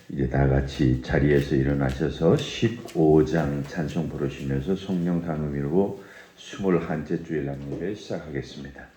이제 다 같이 자리에서 일어나셔서 15장 찬송 부르시면서 성령 강음으로 21째 주일 남예배 시작하겠습니다.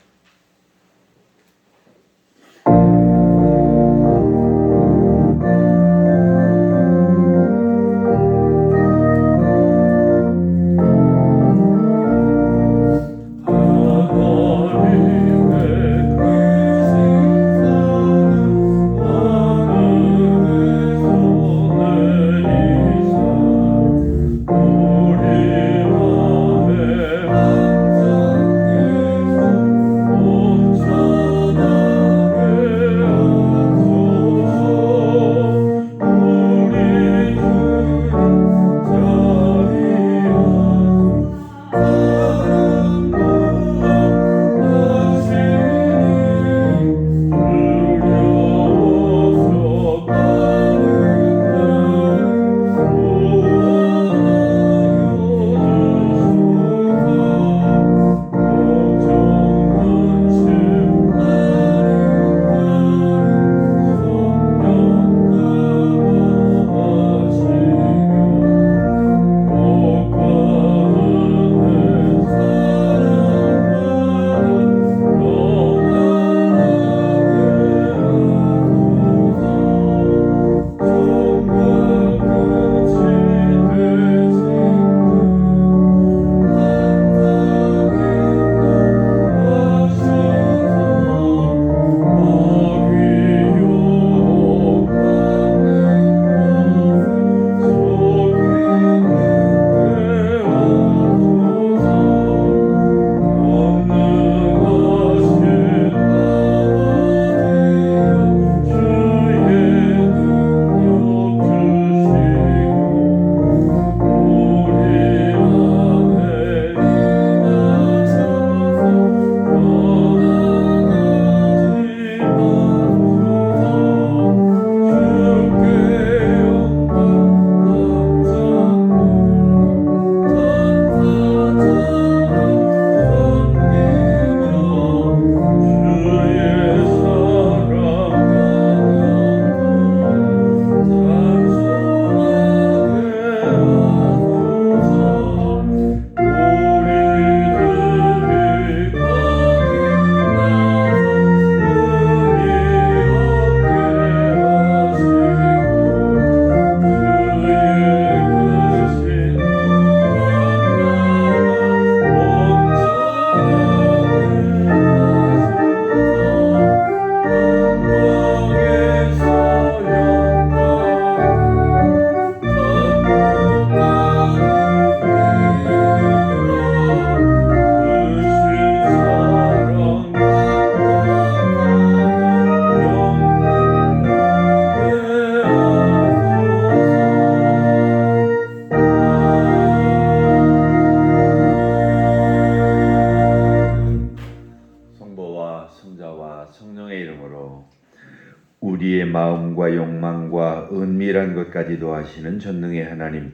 우리의 마음과 욕망과 은밀한 것까지도 아시는 전능의 하나님,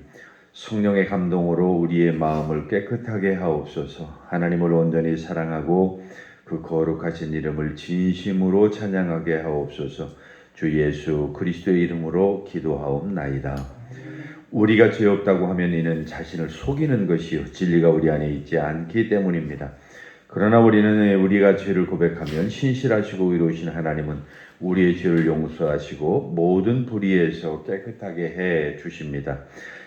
성령의 감동으로 우리의 마음을 깨끗하게 하옵소서. 하나님을 온전히 사랑하고 그 거룩하신 이름을 진심으로 찬양하게 하옵소서. 주 예수 그리스도의 이름으로 기도하옵나이다. 우리가 죄 없다고 하면 이는 자신을 속이는 것이요 진리가 우리 안에 있지 않기 때문입니다. 그러나 우리는 우리가 죄를 고백하면 신실하시고 의로우신 하나님은 우리의 죄를 용서하시고 모든 불의에서 깨끗하게 해 주십니다.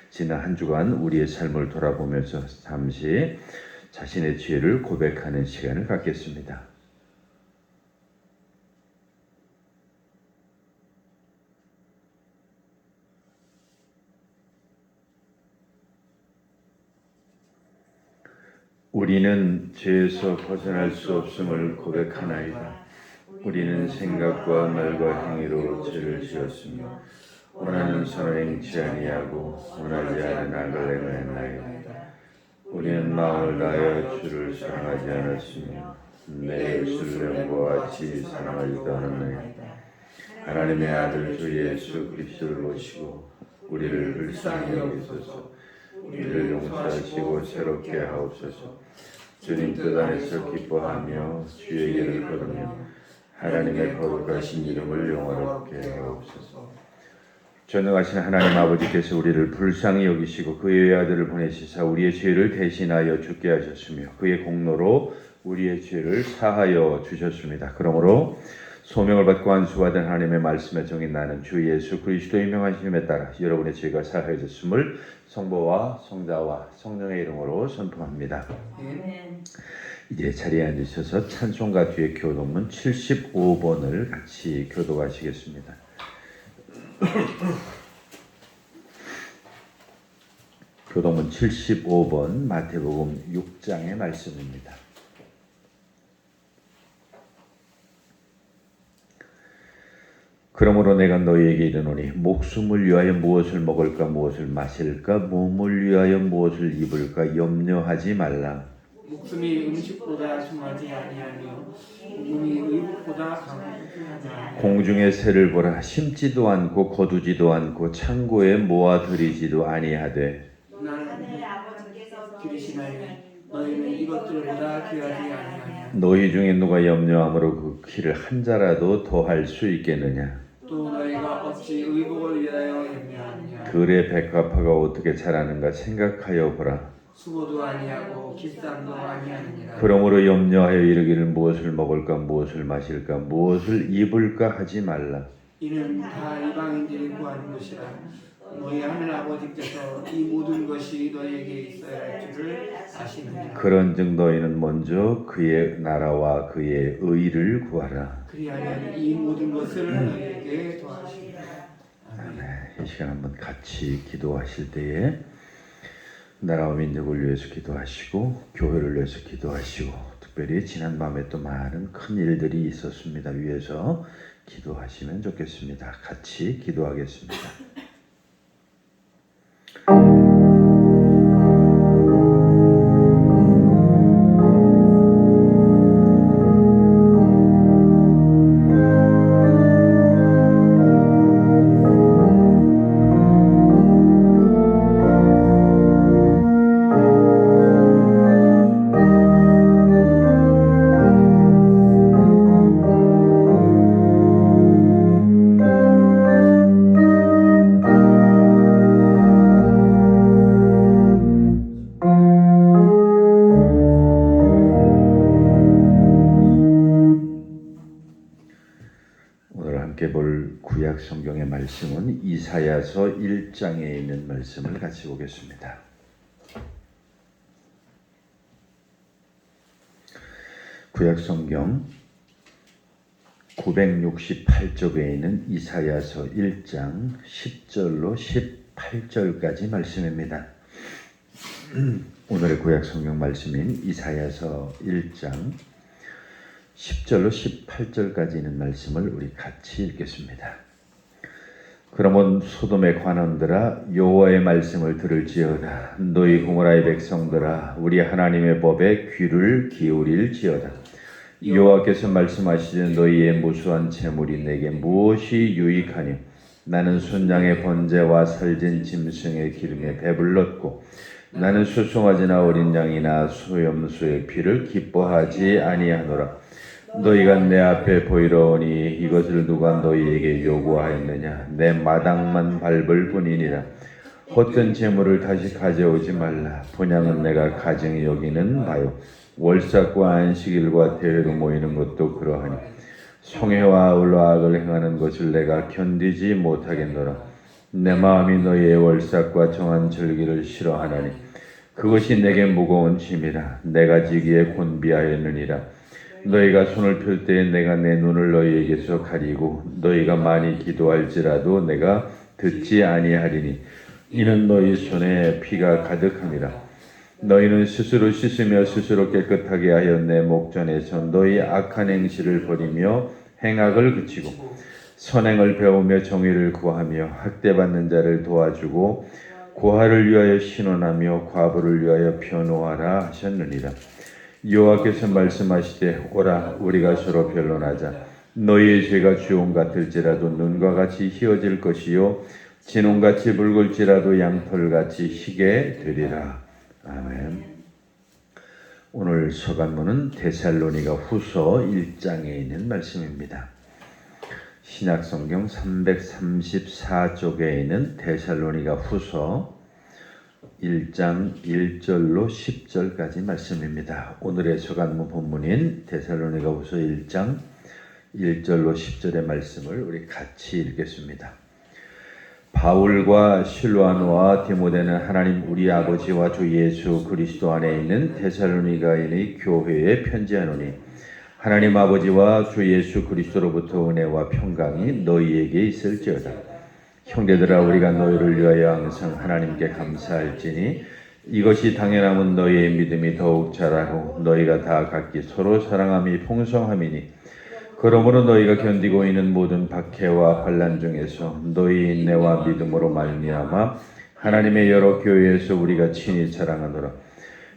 지난 한 주간 우리의 삶을 돌아보면서 잠시 자신의 죄를 고백하는 시간을 갖겠습니다. 우리는 죄에서 벗어날 수 없음을 고백하나이다. 우리는 생각과 말과 행위로 죄를 지었으며 원하는 선을 행치 아니하고 원하지 않은 악을 행하였나이다. 우리는 마음을 다하여 주를 사랑하지 않았으며 내 술령과 같이 사랑하지도 않았나이다. 하나님의 아들 주 예수 그리스도를 모시고 우리를 불쌍히 여기소서. 우리를 용서하시고 새롭게 하옵소서. 주님 뜻 안에서 기뻐하며 주의 길을 걸으며 하나님의 거룩하신 이름을 영화롭게 하옵소서. 전능하신 하나님 아버지께서 우리를 불쌍히 여기시고 그의 외아들을 보내시사 우리의 죄를 대신하여 죽게 하셨으며 그의 공로로 우리의 죄를 사하여 주셨습니다. 그러므로 소명을 받고 안수받은 하나님의 말씀에 정인 나는 주 예수 그리스도의 명하신 힘에 따라 여러분의 죄가 사하여졌음을 성부와 성자와 성령의 이름으로 선포합니다. 이제 자리에 앉으셔서 찬송가 뒤에 교독문 75번을 같이 교독하시겠습니다. 교독문 75번 마태복음 6장의 말씀입니다. 그러므로 내가 너희에게 이르노니 목숨을 위하여 무엇을 먹을까 무엇을 마실까 몸을 위하여 무엇을 입을까 염려하지 말라. 목숨이 음식보다 중하지 아니하며 몸이 의복보다 강하지 아니하며 공중의 새를 보라 심지도 않고 거두지도 않고 창고에 모아들이지도 아니하되 나는 아버지께서 기르시나니 너희는 이것들보다 귀하지 아니하냐. 너희 중에 누가 염려함으로 그 키를 한 자라도 더할 수 있겠느냐. 또 너희가 어찌 의복을 위하여 염려하느냐. 들의 백합화가 어떻게 자라는가 생각하여 보라. 수고도 아니하고 깃쌈도 아니하느니라. 그러므로 염려하여 이르기를 무엇을 먹을까 무엇을 마실까 무엇을 입을까 하지 말라. 이는 다 이방인들이 구하는 것이라. 너희 하늘 아버지께서 이 모든 것이 너희에게 있어야 할 줄을 아시느니라. 그런즉 너희는 먼저 그의 나라와 그의 의를 구하라. 그리하면 이 모든 것을 너희에게 더하시리라. 아멘. 이 시간 한번 같이 기도하실 때에 나라와 민족을 위해서 기도하시고 교회를 위해서 기도하시고 특별히 지난 밤에 또 많은 큰 일들이 있었습니다. 위해서 기도하시면 좋겠습니다. 같이 기도하겠습니다. 구약 성경의 말씀은 이사야서 1장에 있는 말씀을 같이 보겠습니다. 구약 성경 968쪽에 있는 이사야서 1장 10절로 18절까지 말씀입니다. 오늘의 구약 성경 말씀인 이사야서 1장 10절로 18절까지 있는 말씀을 우리 같이 읽겠습니다. 그러면 소돔의 관원들아 여호와의 말씀을 들을지어다. 너희 고모라의 백성들아 우리 하나님의 법에 귀를 기울일지어다. 여호와께서 말씀하시되 너희의 무수한 재물이 내게 무엇이 유익하니 나는 순양의 번제와 살진 짐승의 기름에 배불렀고 나는 수송아지나 어린 양이나 소염소의 피를 기뻐하지 아니하노라. 너희가 내 앞에 보이러 오니 이것을 누가 너희에게 요구하였느냐. 내 마당만 밟을 뿐이니라. 헛된 재물을 다시 가져오지 말라. 분향은 내가 가증히 여기는 바요. 월삭과 안식일과 대회로 모이는 것도 그러하니 성회와 아울러 악을 행하는 것을 내가 견디지 못하겠노라. 내 마음이 너희의 월삭과 정한 절기를 싫어하나니 그것이 내게 무거운 짐이라. 내가 지기에 곤비하였느니라. 너희가 손을 펼 때에 내가 내 눈을 너희에게서 가리고 너희가 많이 기도할지라도 내가 듣지 아니하리니 이는 너희 손에 피가 가득함이라. 너희는 스스로 씻으며 스스로 깨끗하게 하여 내 목전에서 너희 악한 행실을 버리며 행악을 그치고 선행을 배우며 정의를 구하며 학대받는 자를 도와주고 고아를 위하여 신원하며 과부를 위하여 변호하라 하셨느니라. 여호와께서 말씀하시되 오라 우리가 서로 변론하자. 너희의 죄가 주홍 같을지라도 눈과 같이 희어질 것이요 진홍같이 붉을지라도 양털같이 희게 되리라. 아멘. 오늘 서간문은 데살로니가 후서 1장에 있는 말씀입니다. 신약성경 334쪽에 있는 데살로니가 후서 1장 1절로 10절까지 말씀입니다. 오늘의 서간문 본문인 데살로니가 후서 1장 1절로 10절의 말씀을 우리 같이 읽겠습니다. 바울과 실로아노와 디모데는 하나님 우리 아버지와 주 예수 그리스도 안에 있는 데살로니가인의 교회에 편지하노니 하나님 아버지와 주 예수 그리스도로부터 은혜와 평강이 너희에게 있을지어다. 형제들아 우리가 너희를 위하여 항상 하나님께 감사할지니 이것이 당연함은 너희의 믿음이 더욱 자라고 너희가 다 각기 서로 사랑함이 풍성함이니 그러므로 너희가 견디고 있는 모든 박해와 환난 중에서 너희 인내와 믿음으로 말미암아 하나님의 여러 교회에서 우리가 친히 자랑하노라.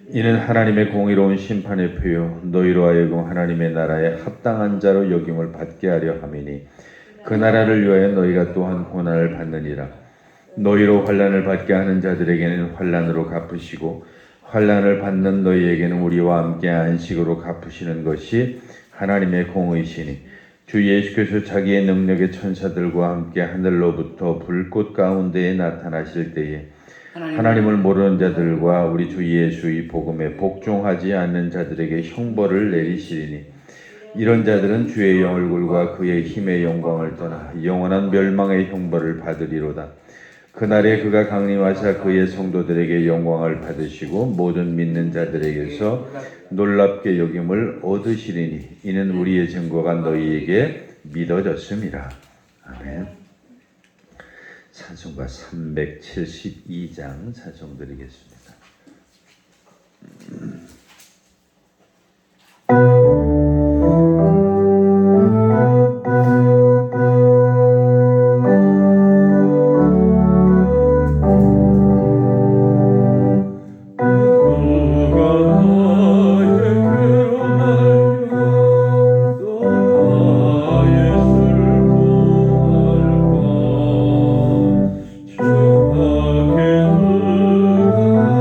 이는 하나님의 공의로운 심판의 표요 너희로 하여금 하나님의 나라에 합당한 자로 여김을 받게 하려 함이니 그 나라를 위하여 너희가 또한 고난을 받느니라. 너희로 환난을 받게 하는 자들에게는 환난으로 갚으시고 환난을 받는 너희에게는 우리와 함께 안식으로 갚으시는 것이 하나님의 공의시니 주 예수께서 자기의 능력의 천사들과 함께 하늘로부터 불꽃 가운데에 나타나실 때에 하나님을 모르는 자들과 우리 주 예수의 복음에 복종하지 않는 자들에게 형벌을 내리시리니 이런 자들은 주의 얼굴과 그의 힘의 영광을 떠나 영원한 멸망의 형벌을 받으리로다. 그날에 그가 강림하사 그의 성도들에게 영광을 받으시고 모든 믿는 자들에게서 놀랍게 여김을 얻으시리니 이는 우리의 증거가 너희에게 믿어졌음이라. 아멘. 찬송가 372장 찬송드리겠습니다. 주밖에 누가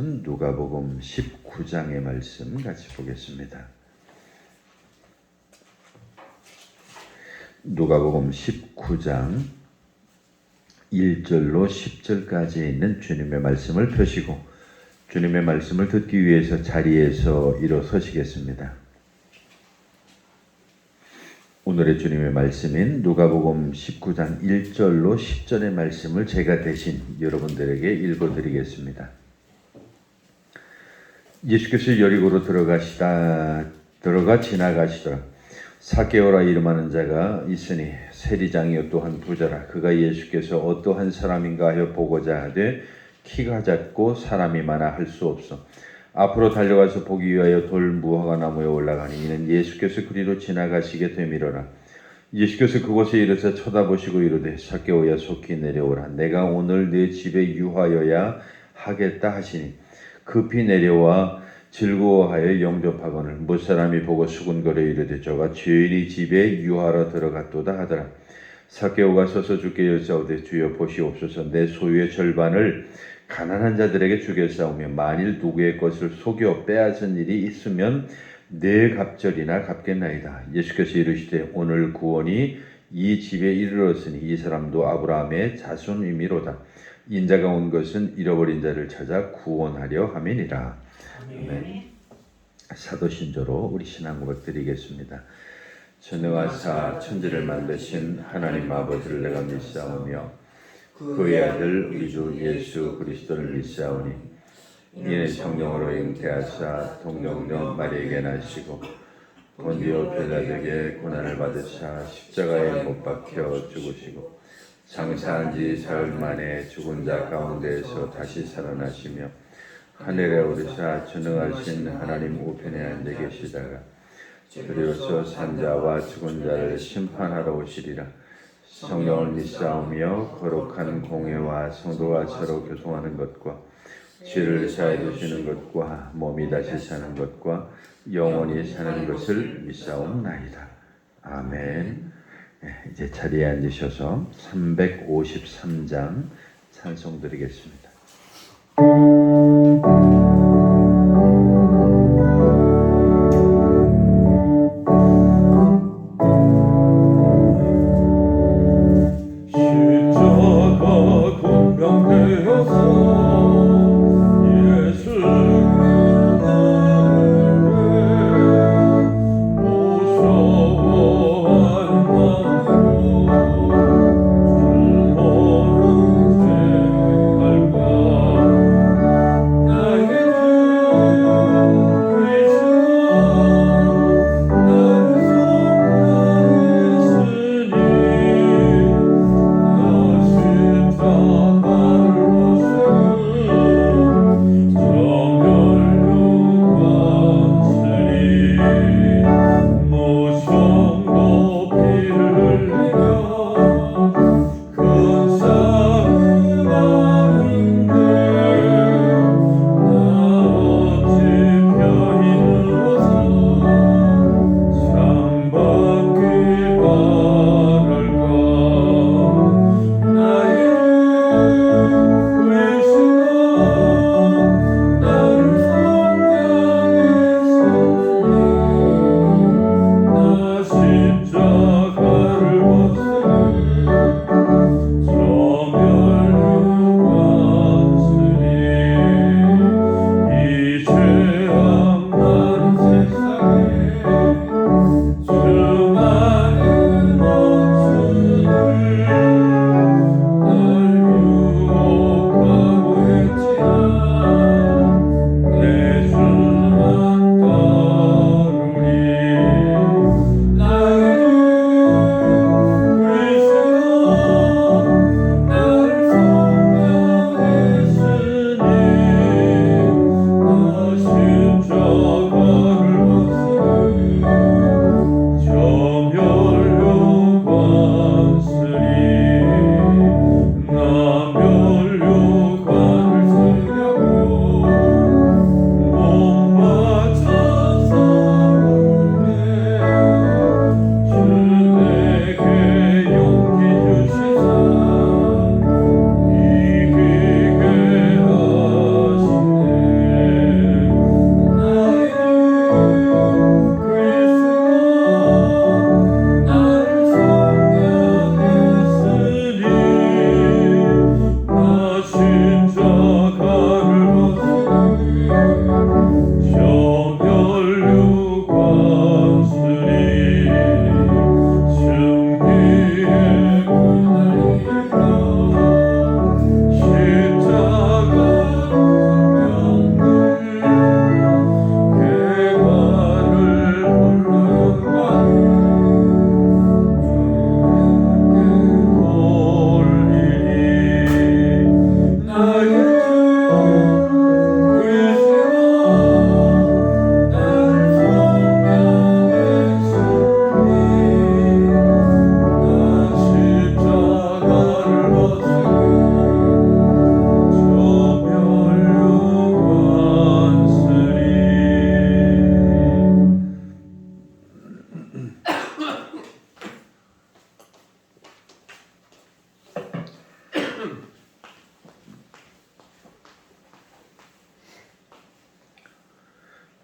말씀은 누가복음 19장의 말씀 같이 보겠습니다. 누가복음 19장 1절로 10절까지 있는 주님의 말씀을 펴시고 주님의 말씀을 듣기 위해서 자리에서 일어서시겠습니다. 오늘의 주님의 말씀인 누가복음 19장 1절로 10절의 말씀을 제가 대신 여러분들에게 읽어드리겠습니다. 예수께서 여리고로 들어가 지나가시더라. 삭개오라 이름하는 자가 있으니 세리장이요 또한 부자라. 그가 예수께서 어떠한 사람인가 하여 보고자 하되 키가 작고 사람이 많아 할 수 없어 앞으로 달려가서 보기 위하여 돌 무화과 나무에 올라가니 이는 예수께서 그리로 지나가시게 되밀어라. 예수께서 그곳에 이르사 쳐다보시고 이르되 삭개오야 속히 내려오라. 내가 오늘 네 집에 유하여야 하겠다 하시니 급히 내려와 즐거워하여 영접하거늘 무사람이 보고 수군거려 이르되 저가 죄인의 집에 유하러 들어갔도다 하더라. 삭개오가 서서 주께 여짜오되 주여 보시옵소서 내 소유의 절반을 가난한 자들에게 주겠사오며 만일 누구의 것을 속여 빼앗은 일이 있으면 네 갑절이나 갚겠나이다. 예수께서 이르시되 오늘 구원이 이 집에 이르렀으니 이 사람도 아브라함의 자손이미로다. 인자가 온 것은 잃어버린 자를 찾아 구원하려 함이니라. 아멘. 사도신조로 우리 신앙 고백 드리겠습니다. 전능하사 천지를 만드신 하나님 아버지를 내가 믿사오며 그의 아들 우리 주 예수 그리스도를 믿사오니 이는 성령으로 잉태하사 동정녀 마리에게 나시고 본디오 빌라도에게 고난을 받으사 십자가에 못 박혀 죽으시고 장사한 지 사흘 만에 죽은 자 가운데에서 다시 살아나시며 하늘에 오르사 전능하신 하나님 우편에 앉아 계시다가 그리고서 산자와 죽은 자를 심판하러 오시리라. 성령을 믿사오며 거룩한 공회와 성도와 서로 교통하는 것과 죄를 사해 주시는 것과 몸이 다시 사는 것과 영원히 사는 것을 믿사옵나이다. 아멘. 이제 자리에 앉으셔서 353장 찬송 드리겠습니다. 나의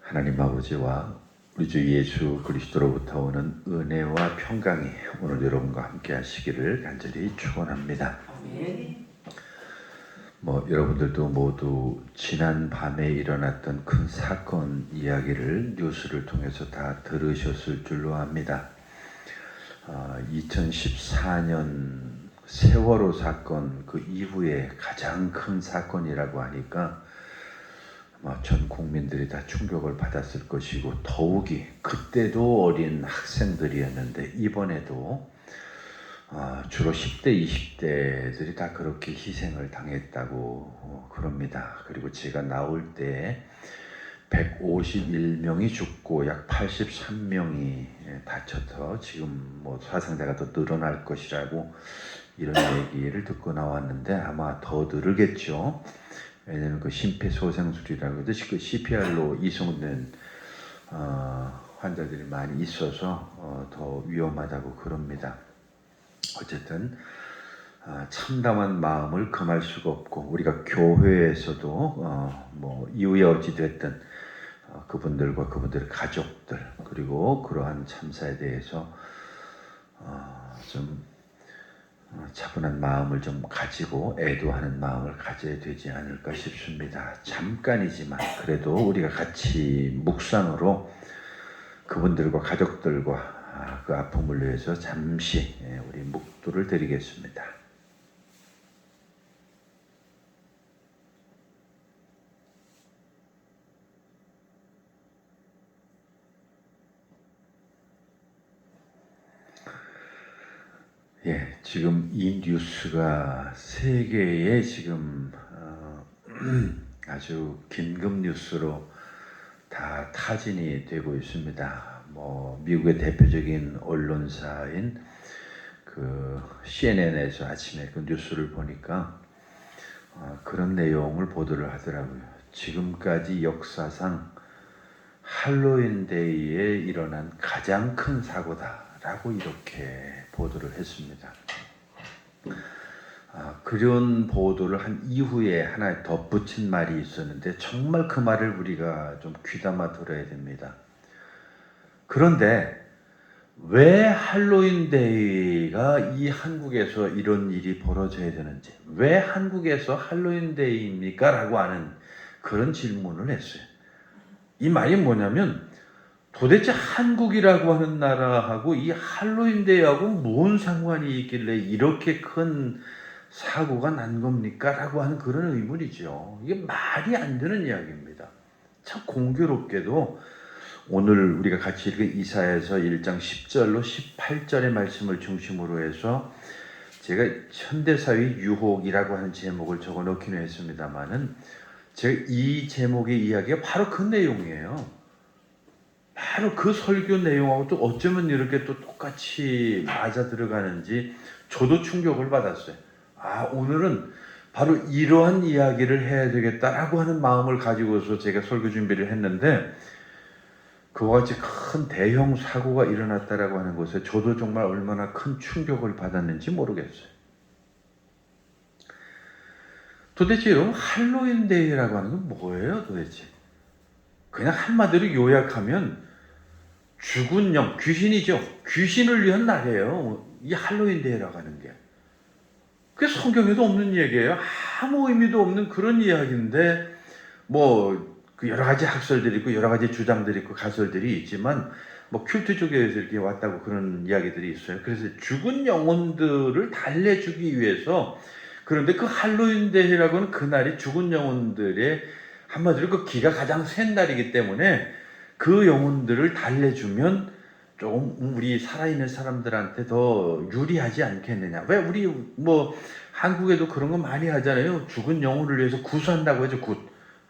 하나님 아버지와 우리 주 예수 그리스도로부터 오는 은혜와 평강이 오늘 여러분과 함께 하시기를 간절히 축원합니다. 아멘. 여러분들도 모두 지난 밤에 일어났던 큰 사건 이야기를 뉴스를 통해서 다 들으셨을 줄로 압니다. 2014년 세월호 사건 그 이후에 가장 큰 사건이라고 하니까 전 국민들이 다 충격을 받았을 것이고, 더욱이 그때도 어린 학생들이었는데 이번에도 주로 10대, 20대들이 다 그렇게 희생을 당했다고 그럽니다. 그리고 제가 나올 때 151명이 죽고 약 83명이 다쳐서 지금 사상자가 더 늘어날 것이라고 이런 얘기를 듣고 나왔는데 아마 더 늘겠죠. 왜냐하면 그 심폐소생술이라고 해도 그 CPR로 이송된 환자들이 많이 있어서 더 위험하다고 그럽니다. 어쨌든 참담한 마음을 금할 수가 없고, 우리가 교회에서도 이후에 어찌 됐든 그분들과 그분들의 가족들, 그리고 그러한 참사에 대해서 좀 차분한 마음을 좀 가지고 애도하는 마음을 가져야 되지 않을까 싶습니다. 잠깐이지만 그래도 우리가 같이 묵상으로 그분들과 가족들과 그 아픔을 위해서 잠시 우리 묵도를 드리겠습니다. 지금 이 뉴스가 세계에 지금 아주 긴급 뉴스로 다 타진이 되고 있습니다. 미국의 대표적인 언론사인 그 CNN에서 아침에 그 뉴스를 보니까 그런 내용을 보도를 하더라고요. 지금까지 역사상 할로윈 데이에 일어난 가장 큰 사고다라고 이렇게 보도를 했습니다. 그런 보도를 한 이후에 하나 덧붙인 말이 있었는데 정말 그 말을 우리가 좀 귀담아 들어야 됩니다. 그런데 왜 할로윈 데이가 이 한국에서 이런 일이 벌어져야 되는지, 왜 한국에서 할로윈 데이입니까? 라고 하는 그런 질문을 했어요. 이 말이 뭐냐면 도대체 한국이라고 하는 나라하고 이 할로윈 데이하고 뭔 상관이 있길래 이렇게 큰 사고가 난 겁니까? 라고 하는 그런 의문이죠. 이게 말이 안 되는 이야기입니다. 참 공교롭게도 오늘 우리가 같이 읽은 이사야서 1장 10절로 18절의 말씀을 중심으로 해서 제가 현대사회 유혹이라고 하는 제목을 적어 놓기는 했습니다만은 제가 이 제목의 이야기가 바로 그 내용이에요. 바로 그 설교 내용하고 또 어쩌면 이렇게 또 똑같이 맞아 들어가는지 저도 충격을 받았어요. 오늘은 바로 이러한 이야기를 해야 되겠다라고 하는 마음을 가지고서 제가 설교 준비를 했는데, 그와 같이 큰 대형 사고가 일어났다라고 하는 것에 저도 정말 얼마나 큰 충격을 받았는지 모르겠어요. 도대체 여러분, 할로윈 데이라고 하는 건 뭐예요 도대체? 그냥 한마디로 요약하면 죽은 영, 귀신이죠. 귀신을 위한 날이에요. 이 할로윈 데이라고 하는 게. 그게 성경에도 없는 얘기예요. 아무 의미도 없는 그런 이야기인데 그 여러 가지 학설들이 있고 여러 가지 주장들이 있고 가설들이 있지만 큐트 쪽에서 이렇게 왔다고 그런 이야기들이 있어요. 그래서 죽은 영혼들을 달래주기 위해서, 그런데 그 할로윈 데이라고는 그날이 죽은 영혼들의 한마디로 그 기가 가장 센 날이기 때문에 그 영혼들을 달래주면 조금 우리 살아있는 사람들한테 더 유리하지 않겠느냐. 왜 우리 한국에도 그런 거 많이 하잖아요. 죽은 영혼을 위해서 굿한다고 해서 굿.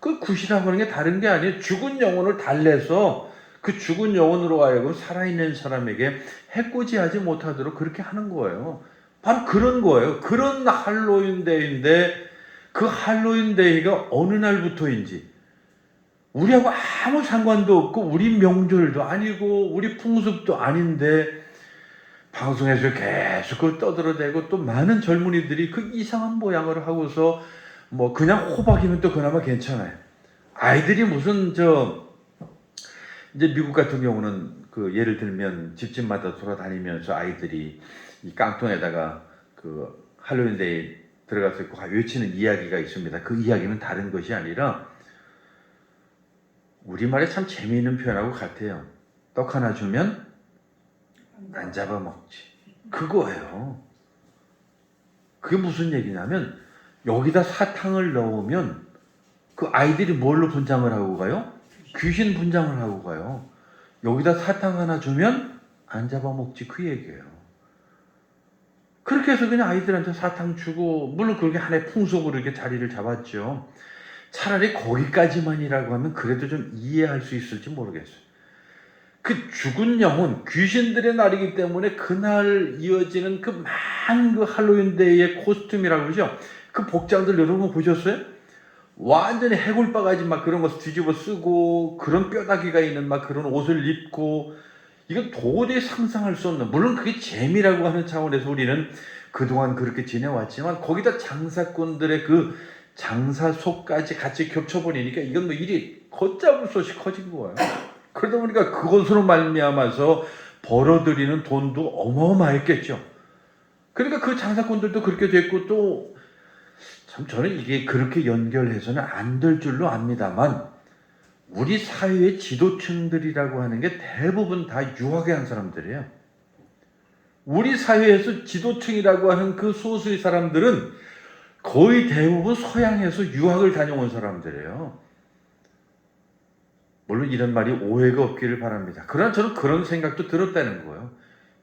그 굿이라고 하는 게 다른 게 아니에요. 죽은 영혼을 달래서 그 죽은 영혼으로 하여금 살아있는 사람에게 해코지하지 못하도록 그렇게 하는 거예요. 바로 그런 거예요. 그런 할로윈 데이인데 그 할로윈 데이가 어느 날부터인지 우리하고 아무 상관도 없고 우리 명절도 아니고 우리 풍습도 아닌데 방송에서 계속 그걸 떠들어대고, 또 많은 젊은이들이 그 이상한 모양을 하고서 그냥 호박이면 또 그나마 괜찮아요. 아이들이 무슨 이제 미국 같은 경우는 그 예를 들면 집집마다 돌아다니면서 아이들이 이 깡통에다가 그 할로윈데이 들어가서 있고 외치는 이야기가 있습니다. 그 이야기는 다른 것이 아니라 우리말에 참 재미있는 표현하고 같아요. 떡 하나 주면 안 잡아먹지. 그거예요. 그게 무슨 얘기냐면 여기다 사탕을 넣으면 그 아이들이 뭘로 분장을 하고 가요? 귀신 분장을 하고 가요. 여기다 사탕 하나 주면 안 잡아먹지, 그 얘기예요. 그렇게 해서 그냥 아이들한테 사탕 주고, 물론 그렇게 하나의 풍속으로 이렇게 자리를 잡았죠. 차라리 거기까지만이라고 하면 그래도 좀 이해할 수 있을지 모르겠어요. 그 죽은 영혼, 귀신들의 날이기 때문에 그날 이어지는 그 많은 그 할로윈데이의 코스튬이라고 그러죠. 그 복장들 여러분 보셨어요? 완전히 해골바가지 막 그런 거 뒤집어 쓰고 그런 뼈다귀가 있는 막 그런 옷을 입고, 이건 도저히 상상할 수 없는, 물론 그게 재미라고 하는 차원에서 우리는 그동안 그렇게 지내왔지만 거기다 장사꾼들의 그 장사 속까지 같이 겹쳐버리니까 이건 뭐 일이 걷잡을 수 없이 커진 거예요. 그러다 보니까 그것으로 말미암아서 벌어들이는 돈도 어마어마했겠죠. 그러니까 그 장사꾼들도 그렇게 됐고, 또 참 저는 이게 그렇게 연결해서는 안 될 줄로 압니다만, 우리 사회의 지도층들이라고 하는 게 대부분 다 유학에 한 사람들이에요. 우리 사회에서 지도층이라고 하는 그 소수의 사람들은 거의 대부분 서양에서 유학을 다녀온 사람들이에요. 물론 이런 말이 오해가 없기를 바랍니다. 그러나 저는 그런 생각도 들었다는 거예요.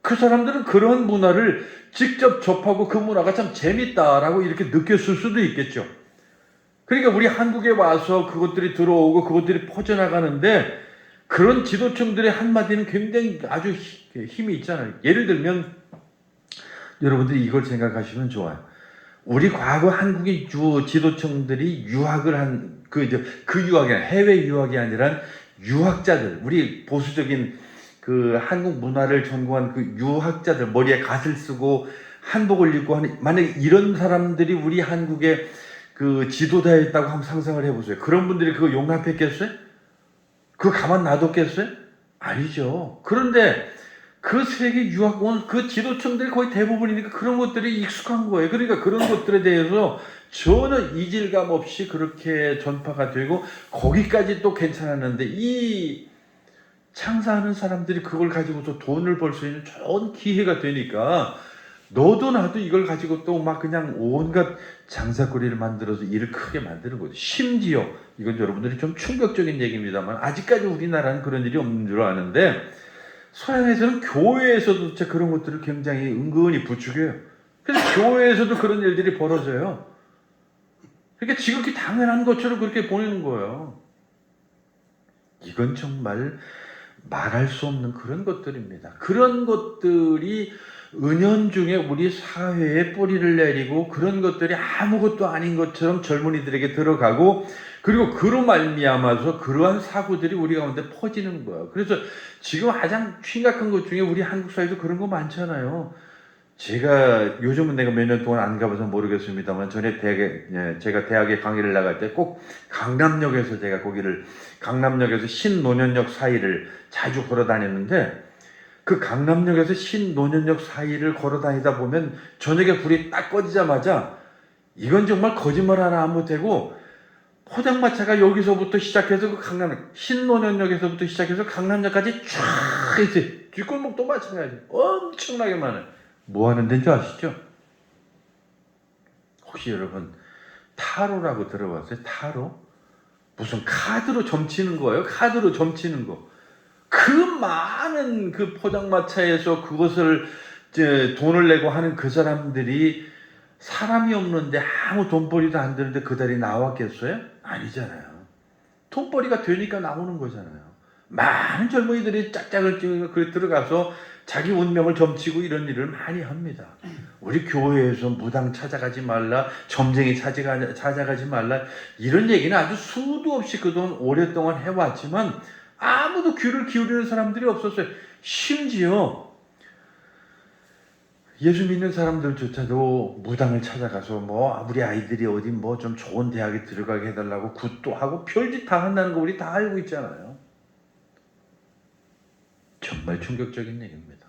그 사람들은 그런 문화를 직접 접하고 그 문화가 참 재밌다라고 이렇게 느꼈을 수도 있겠죠. 그러니까 우리 한국에 와서 그것들이 들어오고 그것들이 퍼져나가는데 그런 지도층들의 한마디는 굉장히 아주 힘이 있잖아요. 예를 들면 여러분들이 이걸 생각하시면 좋아요. 우리 과거 한국의 지도층들이 유학을 한 그 유학이 아니라 해외 유학이 아니라 유학자들, 우리 보수적인 그 한국 문화를 전공한 그 유학자들, 머리에 갓을 쓰고 한복을 입고 하는, 만약에 이런 사람들이 우리 한국의 그 지도자였다고 한번 상상을 해보세요. 그런 분들이 그거 용납했겠어요? 그거 가만 놔뒀겠어요? 아니죠. 그런데 그 세계 유학 온 그 지도층들이 거의 대부분이니까 그런 것들이 익숙한 거예요. 그러니까 그런 것들에 대해서 전혀 이질감 없이 그렇게 전파가 되고 거기까지 또 괜찮았는데, 이 창사하는 사람들이 그걸 가지고서 돈을 벌 수 있는 좋은 기회가 되니까 너도 나도 이걸 가지고 또 막 그냥 온갖 장사거리를 만들어서 일을 크게 만드는 거죠. 심지어 이건 여러분들이 좀 충격적인 얘기입니다만 아직까지 우리나라는 그런 일이 없는 줄 아는데, 서양에서는 교회에서도 진짜 그런 것들을 굉장히 은근히 부추겨요. 그래서 교회에서도 그런 일들이 벌어져요. 그러니까 지극히 당연한 것처럼 그렇게 보내는 거예요. 이건 정말 말할 수 없는 그런 것들입니다. 그런 것들이 은연중에 우리 사회에 뿌리를 내리고 그런 것들이 아무것도 아닌 것처럼 젊은이들에게 들어가고, 그리고 그로 말미암아서 그러한 사고들이 우리 가운데 퍼지는 거예요. 그래서 지금 가장 심각한 것 중에 우리 한국 사회도 그런 거 많잖아요. 제가 요즘은 내가 몇 년 동안 안 가봐서 모르겠습니다만 전에 제가 대학에 강의를 나갈 때 꼭 강남역에서 제가 거기를 강남역에서 신논현역 사이를 자주 걸어 다녔는데, 그 강남역에서 신논현역 사이를 걸어 다니다 보면 저녁에 불이 딱 꺼지자마자 이건 정말 거짓말 하나 안 못하고 포장마차가 여기서부터 시작해서 그 강남 신논현역에서부터 시작해서 강남역까지 쫙 이제 뒷골목도 마찬가지 엄청나게 많아요. 뭐 하는 데인 줄 아시죠? 혹시 여러분 타로라고 들어봤어요? 타로? 무슨 카드로 점치는 거예요? 카드로 점치는 거. 그 많은 그 포장마차에서 그것을 이제 돈을 내고 하는 그 사람들이 사람이 없는데 아무 돈벌이도 안 되는데 그 자리에 나왔겠어요? 아니잖아요. 돈벌이가 되니까 나오는 거잖아요. 많은 젊은이들이 짝짝을 찍고 그 들어가서 자기 운명을 점치고 이런 일을 많이 합니다. 우리 교회에서 무당 찾아가지 말라, 점쟁이 찾아가지 말라, 이런 얘기는 아주 수도 없이 그동안 오랫동안 해왔지만 아무도 귀를 기울이는 사람들이 없었어요. 심지어 예수 믿는 사람들조차도 무당을 찾아가서 뭐 우리 아이들이 어디 뭐 좀 좋은 대학에 들어가게 해달라고 굿도 하고 별짓 다 한다는 거 우리 다 알고 있잖아요. 정말 충격적인 얘기입니다.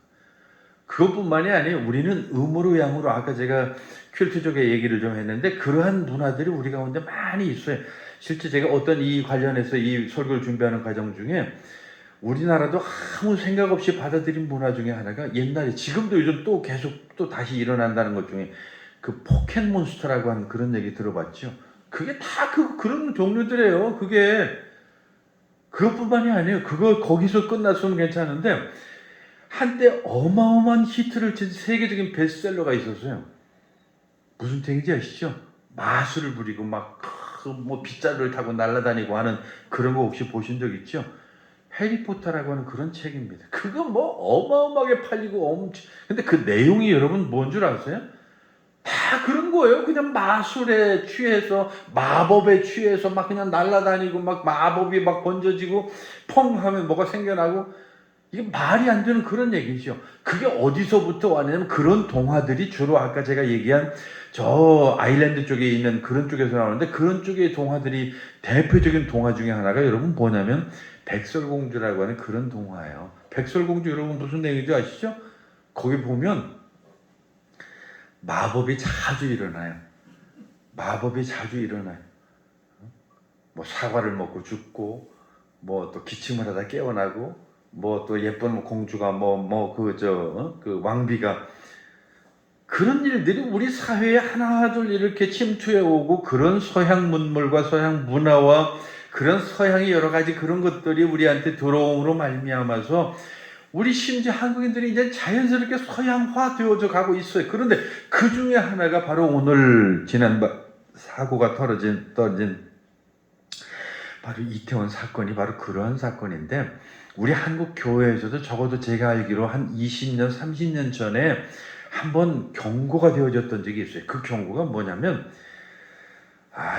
그것뿐만이 아니에요. 우리는 음으로 양으로 아까 제가 퀼트족의 얘기를 좀 했는데 그러한 문화들이 우리 가운데 많이 있어요. 실제 제가 어떤 이 관련해서 이 설교를 준비하는 과정 중에 우리나라도 아무 생각 없이 받아들인 문화 중에 하나가 옛날에 지금도 요즘 또 계속 또 다시 일어난다는 것 중에 그 포켓몬스터라고 하는 그런 얘기 들어봤죠? 그게 다 그런 종류들이에요. 그게 그것뿐만이 아니에요. 그거 거기서 끝났으면 괜찮은데 한때 어마어마한 히트를 친 세계적인 베스트셀러가 있었어요. 무슨 책인지 아시죠? 마술을 부리고 막 뭐 빗자루를 타고 날아다니고 하는 그런 거 혹시 보신 적 있죠? 해리포터라고 하는 그런 책입니다. 그거 뭐 어마어마하게 팔리고 근데 그 내용이 여러분 뭔 줄 아세요? 다 그런 거예요. 그냥 마술에 취해서 마법에 취해서 막 그냥 날아다니고 막 마법이 막 번져지고 펑 하면 뭐가 생겨나고 이게 말이 안 되는 그런 얘기죠. 그게 어디서부터 왔냐면 그런 동화들이 주로 아까 제가 얘기한 저 아일랜드 쪽에 있는 그런 쪽에서 나오는데 그런 쪽의 동화들이 대표적인 동화 중에 하나가 여러분 뭐냐면 백설공주라고 하는 그런 동화예요. 백설공주 여러분 무슨 내용인지 아시죠? 거기 보면 마법이 자주 일어나요. 마법이 자주 일어나요. 뭐 사과를 먹고 죽고 뭐 또 기침을 하다 깨어나고 뭐 또 예쁜 공주가 그 왕비가 그런 일들이 우리 사회에 하나둘 이렇게 침투해 오고 그런 서양 문물과 서양 문화와 그런 서양의 여러 가지 그런 것들이 우리한테 들어옴으로 말미암아서 우리 심지어 한국인들이 이제 자연스럽게 서양화 되어져 가고 있어요. 그런데 그 중에 하나가 바로 오늘 지난번 사고가 떨어진 바로 이태원 사건이 바로 그러한 사건인데 우리 한국 교회에서도 적어도 제가 알기로 한 20년, 30년 전에 한번 경고가 되어졌던 적이 있어요. 그 경고가 뭐냐면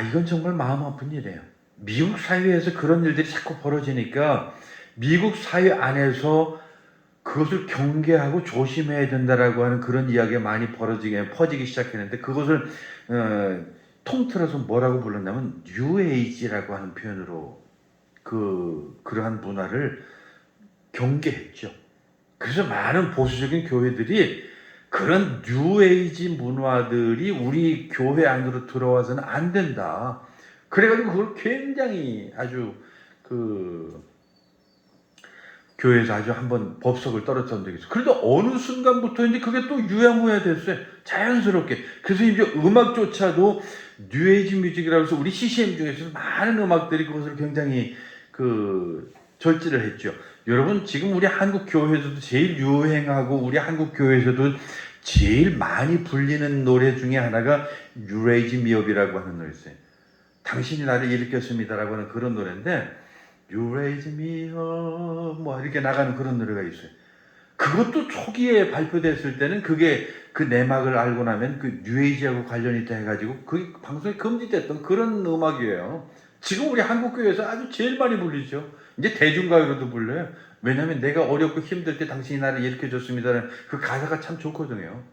이건 정말 마음 아픈 일이에요. 미국 사회에서 그런 일들이 자꾸 벌어지니까 미국 사회 안에서 그것을 경계하고 조심해야 된다라고 하는 그런 이야기가 많이 퍼지기 시작했는데 그것을 통틀어서 뭐라고 불렀냐면 뉴에이지라고 하는 표현으로 그러한 문화를 경계했죠. 그래서 많은 보수적인 교회들이 그런 뉴에이지 문화들이 우리 교회 안으로 들어와서는 안 된다. 그래가지고 그걸 굉장히 아주 교회에서 아주 한번 법석을 떨었던 적이 있어요. 그런데 어느 순간부터 이제 그게 또 유야무야 됐어요. 자연스럽게. 그래서 이제 음악조차도 뉴에이지 뮤직이라고 해서 우리 CCM 중에서 많은 음악들이 그것을 굉장히 절제를 했죠. 여러분 지금 우리 한국 교회에서도 제일 유행하고 우리 한국 교회에서도 제일 많이 불리는 노래 중에 하나가 뉴에이지 미업이라고 하는 노래였어요. 당신이 나를 일으켰습니다라고 하는 그런 노래인데 You raise me up 뭐 이렇게 나가는 그런 노래가 있어요. 그것도 초기에 발표됐을 때는 그게 그 내막을 알고 나면 그 뉴에이지하고 관련이 돼 가지고 그 방송에 금지됐던 그런 음악이에요. 지금 우리 한국 교회에서 아주 제일 많이 불리죠. 이제 대중가요로도 불러요. 왜냐하면 내가 어렵고 힘들 때 당신이 나를 일으켜 줬습니다는 그 가사가 참 좋거든요.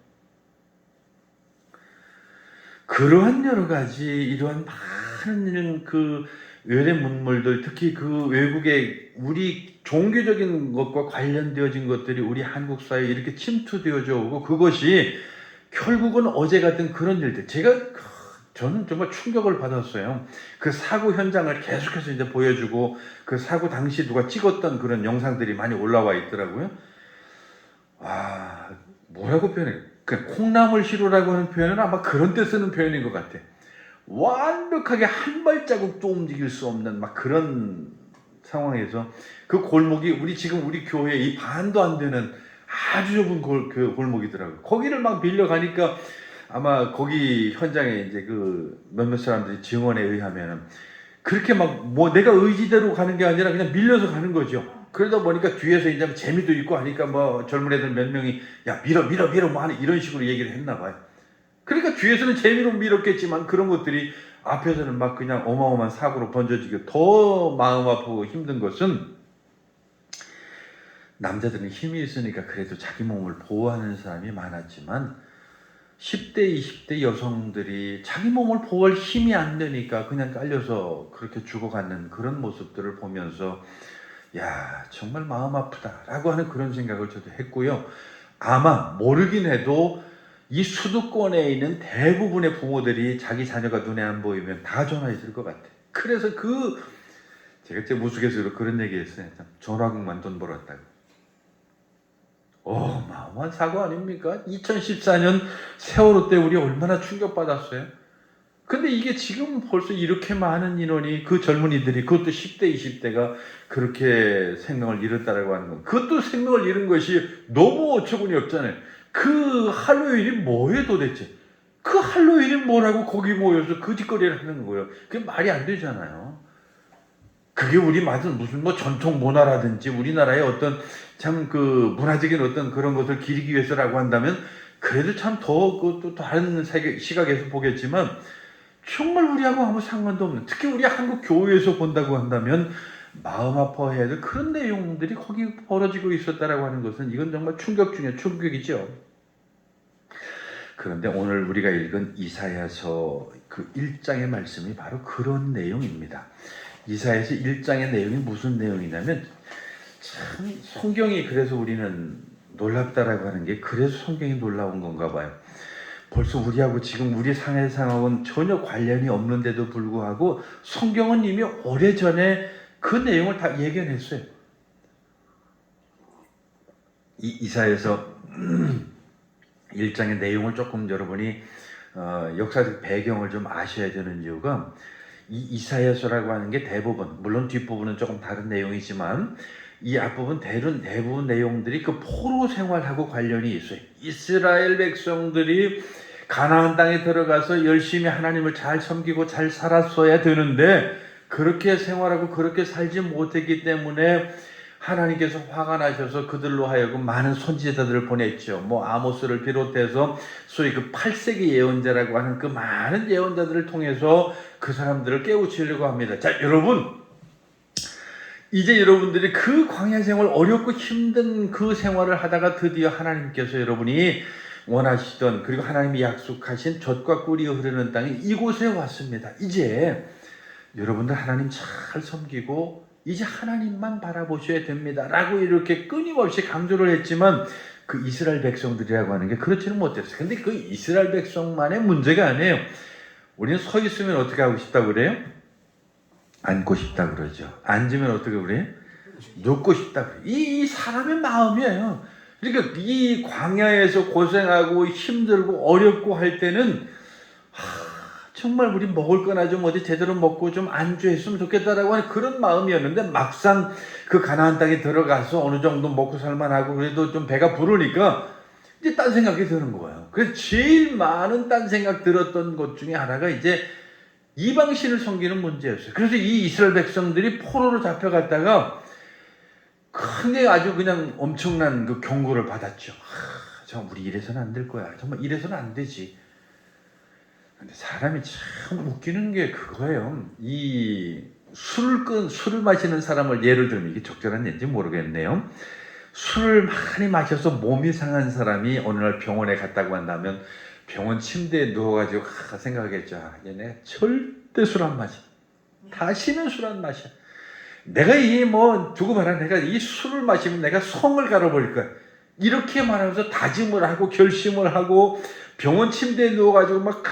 그러한 여러 가지 이러한 많은 그 외래 문물들 특히 그 외국의 우리 종교적인 것과 관련되어진 것들이 우리 한국 사회에 이렇게 침투되어져 오고 그것이 결국은 어제 같은 그런 일들 저는 정말 충격을 받았어요. 그 사고 현장을 계속해서 이제 보여주고 그 사고 당시 누가 찍었던 그런 영상들이 많이 올라와 있더라고요. 뭐라고 표현해? 그 콩나물시루라고 하는 표현은 아마 그런 때 쓰는 표현인 것 같아. 완벽하게 한 발자국도 움직일 수 없는 막 그런 상황에서 그 골목이 우리 교회 이 반도 안 되는 아주 좁은 그 골목이더라고요. 거기를 막 밀려가니까 아마 거기 현장에 이제 그 몇몇 사람들이 증언에 의하면 그렇게 막 뭐 내가 의지대로 가는 게 아니라 그냥 밀려서 가는 거죠. 그러다 보니까 뒤에서 이제 재미도 있고 하니까 뭐 젊은 애들 몇 명이 야 밀어 뭐 하는 이런 식으로 얘기를 했나 봐요. 그러니까 뒤에서는 재미로 밀었겠지만 그런 것들이 앞에서는 막 그냥 어마어마한 사고로 번져지게 더 마음 아프고 힘든 것은 남자들은 힘이 있으니까 그래도 자기 몸을 보호하는 사람이 많았지만 10대, 20대 여성들이 자기 몸을 보호할 힘이 안 되니까 그냥 깔려서 그렇게 죽어가는 그런 모습들을 보면서 야, 정말 마음 아프다라고 하는 그런 생각을 저도 했고요. 아마 모르긴 해도 이 수도권에 있는 대부분의 부모들이 자기 자녀가 눈에 안 보이면 다 전화했을 것 같아. 그래서 제가 제 우스갯소리로 그런 얘기했어요. 전화국만 돈 벌었다고. 어마어마한 사고 아닙니까? 2014년 세월호 때 우리 얼마나 충격받았어요. 근데 이게 지금 벌써 이렇게 많은 인원이, 그 젊은이들이, 그것도 10대, 20대가 그렇게 생명을 잃었다라고 하는 건, 그것도 생명을 잃은 것이 너무 어처구니 없잖아요. 그 할로윈이 뭐예요 도대체? 그 할로윈이 뭐라고 거기 모여서 그 짓거리를 하는 거예요. 그게 말이 안 되잖아요. 그게 우리 무슨 뭐 전통 문화라든지 우리나라의 어떤 참 그 문화적인 어떤 그런 것을 기리기 위해서라고 한다면 그래도 참 더 그것도 다른 시각에서 보겠지만 정말 우리하고 아무 상관도 없는, 특히 우리 한국 교회에서 본다고 한다면 마음 아파해야 될 그런 내용들이 거기 벌어지고 있었다라고 하는 것은 이건 정말 충격 중에 충격이죠. 그런데 오늘 우리가 읽은 이사야서 그 1장의 말씀이 바로 그런 내용입니다. 이사야서 1장의 내용이 무슨 내용이냐면, 참 성경이 그래서 우리는 놀랍다라고 하는 게 그래서 성경이 놀라운 건가 봐요. 벌써 우리하고 지금 우리 상해 상황은 전혀 관련이 없는데도 불구하고 성경은 이미 오래전에 그 내용을 다 예견했어요. 이사야서 1장의 내용을 조금 여러분이 역사적 배경을 좀 아셔야 되는 이유가, 이 이사야서라고 하는 게 대부분, 물론 뒷부분은 조금 다른 내용이지만 이 앞부분 대부분 내용들이 그 포로 생활하고 관련이 있어요. 이스라엘 백성들이 가나안 땅에 들어가서 열심히 하나님을 잘 섬기고 잘 살았어야 되는데 그렇게 생활하고 그렇게 살지 못했기 때문에 하나님께서 화가 나셔서 그들로 하여금 많은 선지자들을 보냈죠. 뭐 아모스를 비롯해서 소위 그 8세기 예언자라고 하는 그 많은 예언자들을 통해서 그 사람들을 깨우치려고 합니다. 자, 여러분, 이제 여러분들이 그 광야 생활, 어렵고 힘든 그 생활을 하다가 드디어 하나님께서 여러분이 원하시던, 그리고 하나님이 약속하신 젖과 꿀이 흐르는 땅이 이곳에 왔습니다. 이제 여러분들 하나님 잘 섬기고 이제 하나님만 바라보셔야 됩니다 라고 이렇게 끊임없이 강조를 했지만 그 이스라엘 백성들이라고 하는 게 그렇지는 못했어요. 근데 그 이스라엘 백성만의 문제가 아니에요. 우리는 서 있으면 어떻게 하고 싶다고 그래요? 앉고 싶다 그러죠. 앉으면 어떻게 그래요? 눕고 싶다 그래요. 이 사람의 마음이에요. 그러니까 이 광야에서 고생하고 힘들고 어렵고 할 때는 정말 우리 먹을 거나 좀 어디 제대로 먹고 좀 안주했으면 좋겠다라고 하는 그런 마음이었는데, 막상 그 가나안 땅에 들어가서 어느 정도 먹고 살만하고 그래도 좀 배가 부르니까 이제 딴 생각이 드는 거예요. 그래서 제일 많은 딴 생각 들었던 것 중에 하나가 이제 이방신을 섬기는 문제였어요. 그래서 이 이스라엘 백성들이 포로로 잡혀갔다가 근데 아주 그냥 엄청난 그 경고를 받았죠. 정말 우리 이래서는 안 될 거야. 정말 이래서는 안 되지. 근데 사람이 참 웃기는 게 그거예요. 이 술을 마시는 사람을 예를 들면, 이게 적절한 예인지 모르겠네요. 술을 많이 마셔서 몸이 상한 사람이 어느 날 병원에 갔다고 한다면 병원 침대에 누워가지고 생각하겠죠. 얘네 절대 술 안 마셔. 다시는 술 안 마셔. 내가 두고 봐라. 내가 이 술을 마시면 내가 성을 갈아버릴 거야. 이렇게 말하면서 다짐을 하고 결심을 하고 병원 침대에 누워가지고 막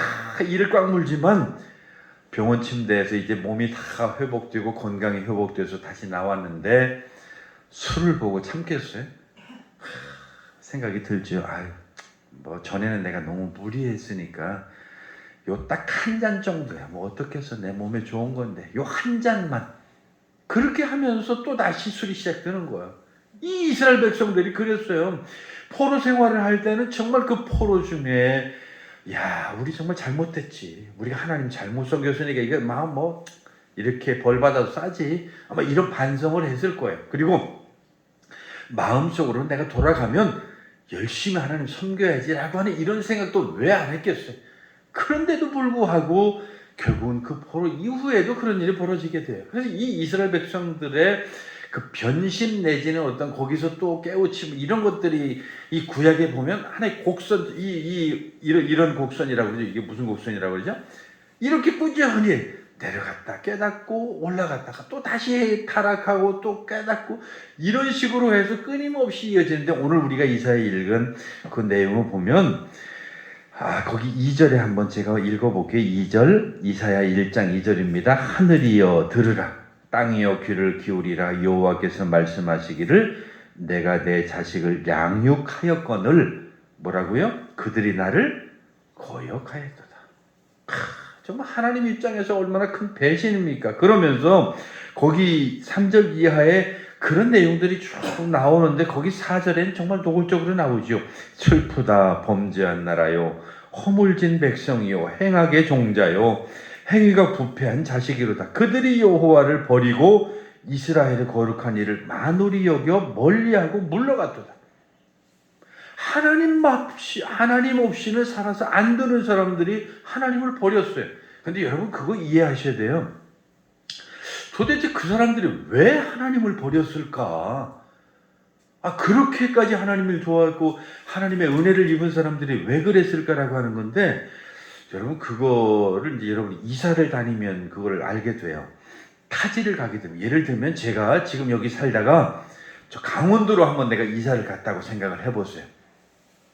이를 꽉 물지만 병원 침대에서 이제 몸이 다 회복되고 건강이 회복돼서 다시 나왔는데 술을 보고 참겠어요? 생각이 들죠. 전에는 내가 너무 무리했으니까 요 딱 한 잔 정도야. 어떻게 해서 내 몸에 좋은 건데 요 한 잔만. 그렇게 하면서 또 다시 술이 시작되는 거예요. 이 이스라엘 백성들이 그랬어요. 포로 생활을 할 때는 정말 그 포로 중에 우리 정말 잘못했지. 우리가 하나님 잘못 섬겼으니까 이게 이렇게 벌 받아도 싸지. 아마 이런 반성을 했을 거예요. 그리고 마음속으로 내가 돌아가면 열심히 하나님 섬겨야지라고 하는 이런 생각도 왜 안 했겠어요. 그런데도 불구하고 결국은 그 포로 이후에도 그런 일이 벌어지게 돼요. 그래서 이 이스라엘 백성들의 그 변심 내지는 어떤 거기서 또 깨우침 이런 것들이 이 구약에 보면 하나의 곡선, 이런 곡선이라고 그러죠. 이게 무슨 곡선이라고 그러죠? 이렇게 꾸준히 내려갔다 깨닫고 올라갔다가 또 다시 타락하고 또 깨닫고 이런 식으로 해서 끊임없이 이어지는데, 오늘 우리가 이사야 읽은 그 내용을 보면 거기 2절에 한번 제가 읽어볼게요. 2절, 이사야 1장 2절입니다. 하늘이여 들으라, 땅이여 귀를 기울이라. 여호와께서 말씀하시기를 내가 내 자식을 양육하였거늘 뭐라고요? 그들이 나를 거역하였도다. 정말 하나님 입장에서 얼마나 큰 배신입니까? 그러면서 거기 3절 이하에 그런 내용들이 쭉 나오는데, 거기 4절엔 정말 노골적으로 나오죠. 슬프다 범죄한 나라요, 허물진 백성이요, 행악의 종자요, 행위가 부패한 자식이로다. 그들이 여호와를 버리고 이스라엘의 거룩한 일을 만홀히 여겨 멀리하고 물러갔도다. 하나님 없이는 살아서 안 되는 사람들이 하나님을 버렸어요. 근데 여러분 그거 이해하셔야 돼요. 도대체 그 사람들이 왜 하나님을 버렸을까? 그렇게까지 하나님을 좋아하고 하나님의 은혜를 입은 사람들이 왜 그랬을까라고 하는 건데, 여러분 그거를 이제 여러분 이사를 다니면 그걸 알게 돼요. 타지를 가게 되면, 예를 들면 제가 지금 여기 살다가 저 강원도로 한번 내가 이사를 갔다고 생각을 해보세요.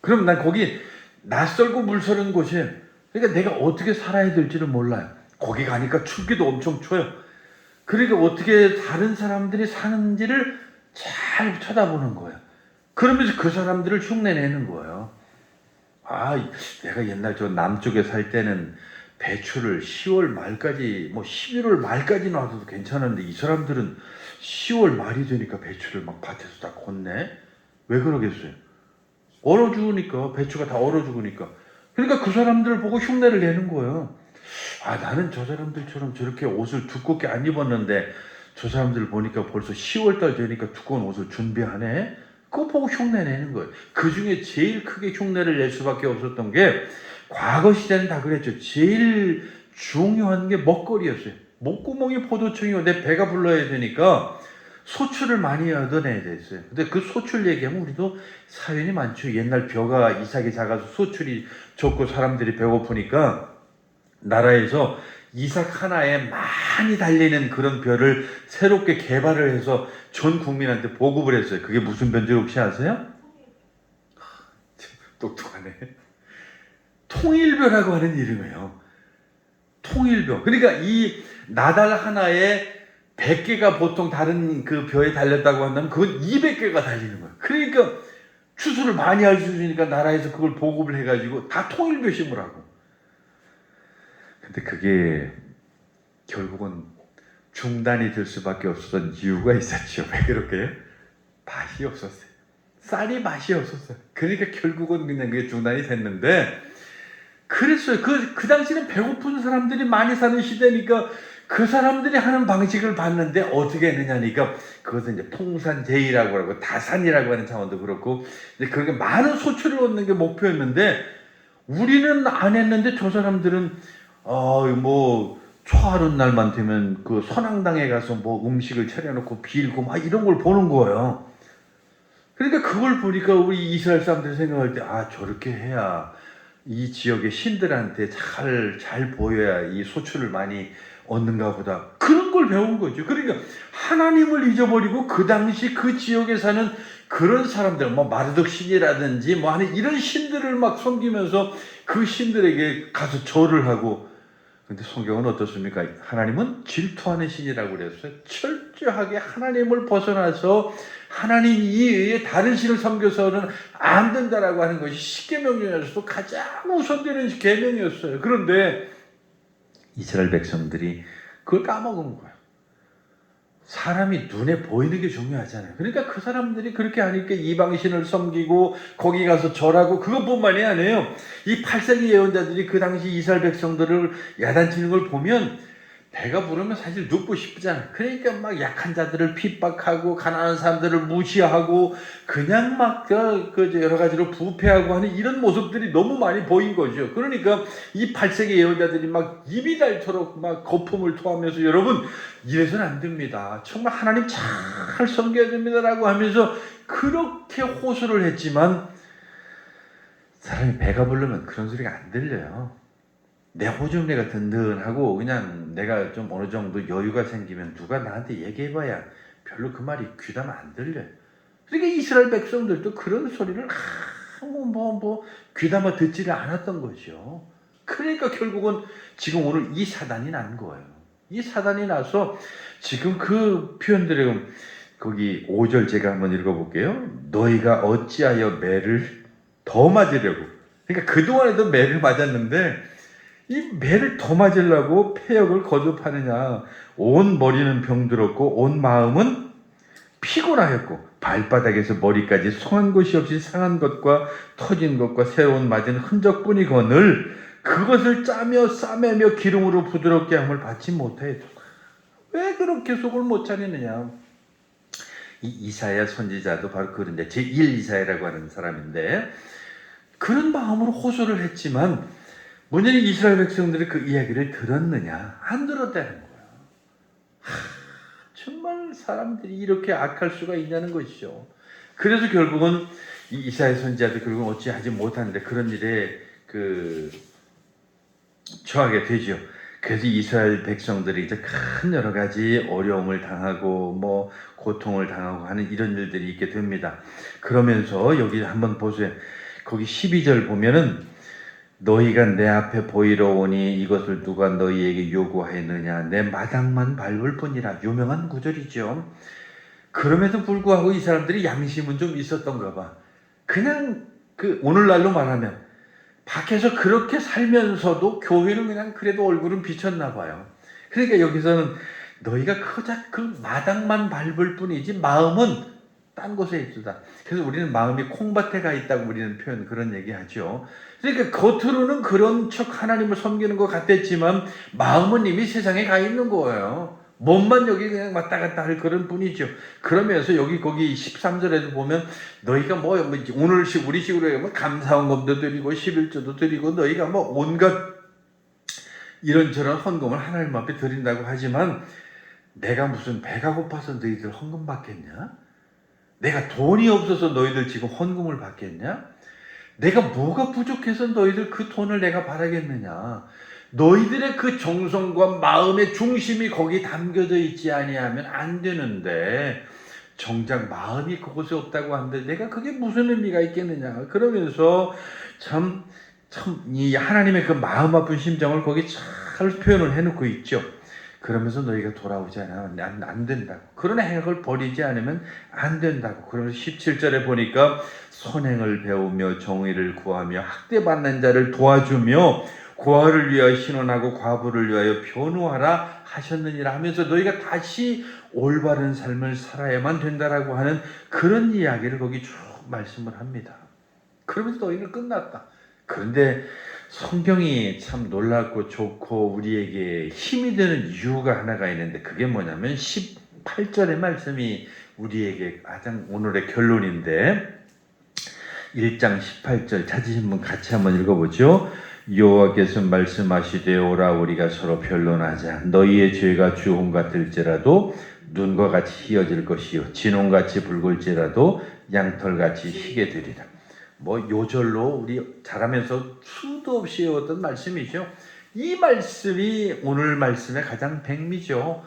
그럼 난 거기 낯설고 물서른 곳이에요. 그러니까 내가 어떻게 살아야 될지를 몰라요. 거기 가니까 춥기도 엄청 추워요. 그러니까 어떻게 다른 사람들이 사는지를 잘 쳐다보는 거예요. 그러면서 그 사람들을 흉내내는 거예요. 내가 옛날 저 남쪽에 살 때는 배추를 10월 말까지, 11월 말까지 놔둬도 괜찮은데 이 사람들은 10월 말이 되니까 배추를 막 밭에서 다 걷네? 왜 그러겠어요? 얼어 죽으니까, 배추가 다 얼어 죽으니까. 그러니까 그 사람들을 보고 흉내를 내는 거예요. 나는 저 사람들처럼 저렇게 옷을 두껍게 안 입었는데 저 사람들 보니까 벌써 10월달 되니까 두꺼운 옷을 준비하네? 그거 보고 흉내 내는 거예요. 그 중에 제일 크게 흉내를 낼 수밖에 없었던 게, 과거 시대는 다 그랬죠. 제일 중요한 게 먹거리였어요. 목구멍이 포도청이고 내 배가 불러야 되니까 소출을 많이 얻어내야 됐어요. 근데 그 소출 얘기하면 우리도 사연이 많죠. 옛날 벼가 이삭이 작아서 소출이 적고 사람들이 배고프니까 나라에서 이삭 하나에 많이 달리는 그런 벼를 새롭게 개발을 해서 전 국민한테 보급을 했어요. 그게 무슨 벼인지 혹시 아세요? 똑똑하네. 통일벼라고 하는 이름이에요. 통일벼. 그러니까 이 나달 하나에 100개가 보통 다른 그 벼에 달렸다고 한다면 그건 200개가 달리는 거예요. 그러니까 추수를 많이 할 수 있으니까 나라에서 그걸 보급을 해가지고 다 통일벼 심으라고. 근데 그게 결국은 중단이 될 수밖에 없었던 이유가 있었죠. 왜 그럴까요? 맛이 없었어요. 쌀이 맛이 없었어요. 그러니까 결국은 그냥 그게 중단이 됐는데, 그랬어요. 그 당시는 배고픈 사람들이 많이 사는 시대니까 그 사람들이 하는 방식을 봤는데 어떻게 했느냐니까, 그것은 이제 통산제의라고 하고 다산이라고 하는 차원도 그렇고, 이제 그렇게 많은 소출을 얻는 게 목표였는데, 우리는 안 했는데 저 사람들은 초하룻 날만 되면 그 선앙당에 가서 음식을 차려놓고 빌고 막 이런 걸 보는 거예요. 그러니까 그걸 보니까 우리 이스라엘 사람들이 생각할 때, 저렇게 해야 이 지역의 신들한테 잘 보여야 이 소출을 많이 얻는가 보다. 그런 걸 배운 거죠. 그러니까 하나님을 잊어버리고 그 당시 그 지역에 사는 그런 사람들, 마르덕 신이라든지 하는 이런 신들을 막 섬기면서 그 신들에게 가서 절을 하고. 근데 성경은 어떻습니까? 하나님은 질투하는 신이라고 그랬어요. 철저하게 하나님을 벗어나서 하나님 이외에 다른 신을 섬겨서는 안 된다라고 하는 것이 십계명 중에서도 가장 우선되는 계명이었어요. 그런데 이스라엘 백성들이 그걸 까먹은 거예요. 사람이 눈에 보이는 게 중요하잖아요. 그러니까 그 사람들이 그렇게 하니까 이방신을 섬기고 거기 가서 절하고, 그것뿐만이 아니에요. 이 8세기 예언자들이 그 당시 이스라엘 백성들을 야단치는 걸 보면 배가 부르면 사실 눕고 싶잖아요. 그러니까 막 약한 자들을 핍박하고 가난한 사람들을 무시하고 그냥 막 여러 가지로 부패하고 하는 이런 모습들이 너무 많이 보인 거죠. 그러니까 이 8세기 예언자들이 막 입이 닳도록 막 거품을 토하면서, 여러분 이래서는 안 됩니다. 정말 하나님 잘 섬겨야 됩니다라고 하면서 그렇게 호소를 했지만, 사람이 배가 부르면 그런 소리가 안 들려요. 내 호중내가 든든하고 그냥 내가 좀 어느 정도 여유가 생기면 누가 나한테 얘기해봐야 별로 그 말이 귀담아 안 들려요. 그러니까 이스라엘 백성들도 그런 소리를 귀담아 듣지를 않았던 거죠. 그러니까 결국은 지금 오늘 이 사단이 난 거예요. 이 사단이 나서 지금 그 표현들을 거기 5절 제가 한번 읽어볼게요. 너희가 어찌하여 매를 더 맞으려고. 그러니까 그동안에도 매를 맞았는데 이 매를 더 맞으려고 패역을 거듭하느냐. 온 머리는 병들었고 온 마음은 피곤하였고 발바닥에서 머리까지 성한 것이 없이 상한 것과 터진 것과 새로운 맞은 흔적뿐이거늘 그것을 짜며 싸매며 기름으로 부드럽게 함을 받지 못하였다. 왜 그렇게 속을 못 차리느냐. 이 이사야 선지자도 바로 그런데 제1 이사야라고 하는 사람인데 그런 마음으로 호소를 했지만 문제는 이스라엘 백성들이 그 이야기를 들었느냐? 안 들었다는 거예요. 정말 사람들이 이렇게 악할 수가 있냐는 것이죠. 그래서 결국은 이 이사야 선지자도 결국은 어찌하지 못하는데 그런 일에 처하게 되죠. 그래서 이스라엘 백성들이 이제 큰 여러 가지 어려움을 당하고 고통을 당하고 하는 이런 일들이 있게 됩니다. 그러면서 여기 한번 보세요. 거기 12절 보면은 너희가 내 앞에 보이러 오니 이것을 누가 너희에게 요구하였느냐 내 마당만 밟을 뿐이라. 유명한 구절이죠. 그럼에도 불구하고 이 사람들이 양심은 좀 있었던가 봐. 그냥 오늘날로 말하면 밖에서 그렇게 살면서도 교회는 그냥 그래도 얼굴은 비쳤나 봐요. 그러니까 여기서는 너희가 그저 그 마당만 밟을 뿐이지 마음은 딴 곳에 있다. 그래서 우리는 마음이 콩밭에 가 있다고 우리는 표현 그런 얘기하죠. 그러니까 겉으로는 그런 척 하나님을 섬기는 것 같았지만 마음은 이미 세상에 가 있는 거예요. 몸만 여기 그냥 왔다 갔다 할 그런 뿐이죠. 그러면서 거기 13절에도 보면 너희가 오늘식 우리식으로 하면 감사헌금도 드리고 11조도 드리고 너희가 온갖 이런저런 헌금을 하나님 앞에 드린다고 하지만 내가 무슨 배가 고파서 너희들 헌금 받겠냐? 내가 돈이 없어서 너희들 지금 헌금을 받겠냐? 내가 뭐가 부족해서 너희들 그 돈을 내가 바라겠느냐? 너희들의 그 정성과 마음의 중심이 거기 담겨져 있지 아니하면 안 되는데 정작 마음이 그곳에 없다고 하는데 내가 그게 무슨 의미가 있겠느냐? 그러면서 참 이 하나님의 그 마음 아픈 심정을 거기 잘 표현을 해놓고 있죠. 그러면서 너희가 돌아오지 않으면 안 된다고. 그런 행악을 버리지 않으면 안 된다고. 그러면서 17절에 보니까 선행을 배우며 정의를 구하며 학대받는 자를 도와주며 고아를 위하여 신원하고 과부를 위하여 변호하라 하셨느니라 하면서 너희가 다시 올바른 삶을 살아야만 된다라고 하는 그런 이야기를 거기 쭉 말씀을 합니다. 그러면서 너희는 끝났다. 그런데 성경이 참 놀랍고 좋고 우리에게 힘이 되는 이유가 하나가 있는데 그게 뭐냐면 18절의 말씀이 우리에게 가장 오늘의 결론인데 1장 18절 찾으신 분 같이 한번 읽어보죠. 여호와께서 말씀하시되 오라 우리가 서로 변론하자. 너희의 죄가 주홍 같을지라도 눈과 같이 희어질 것이요 진홍같이 붉을지라도 양털같이 희게 되리라. 요절로 우리 자라면서 수도 없이 외웠던 말씀이죠. 이 말씀이 오늘 말씀의 가장 백미죠.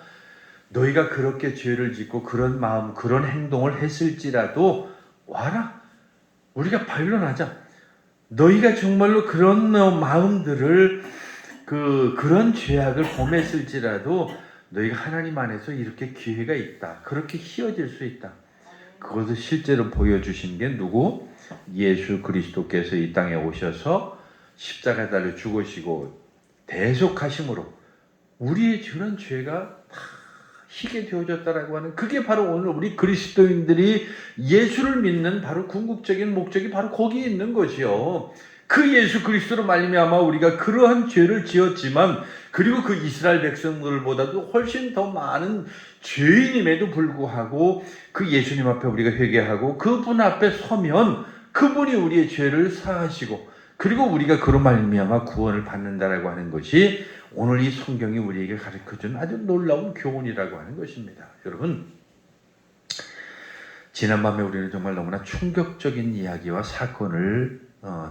너희가 그렇게 죄를 짓고 그런 마음, 그런 행동을 했을지라도 와라. 우리가 반론하자. 너희가 정말로 그런 마음들을 그런 죄악을 범했을지라도 너희가 하나님 안에서 이렇게 기회가 있다. 그렇게 희어질 수 있다. 그것을 실제로 보여주신 게 누구? 예수 그리스도께서 이 땅에 오셔서 십자가에 달려 죽으시고 대속하심으로 우리의 저런 죄가 다 희게 되어졌다라고 하는 그게 바로 오늘 우리 그리스도인들이 예수를 믿는 바로 궁극적인 목적이 바로 거기에 있는 것이요. 그 예수 그리스도로 말미암아 우리가 그러한 죄를 지었지만 그리고 그 이스라엘 백성들보다도 훨씬 더 많은 죄인임에도 불구하고 그 예수님 앞에 우리가 회개하고 그분 앞에 서면 그분이 우리의 죄를 사하시고 그리고 우리가 그로 말미암아 구원을 받는다라고 하는 것이 오늘 이 성경이 우리에게 가르쳐준 아주 놀라운 교훈이라고 하는 것입니다. 여러분, 지난밤에 우리는 정말 너무나 충격적인 이야기와 사건을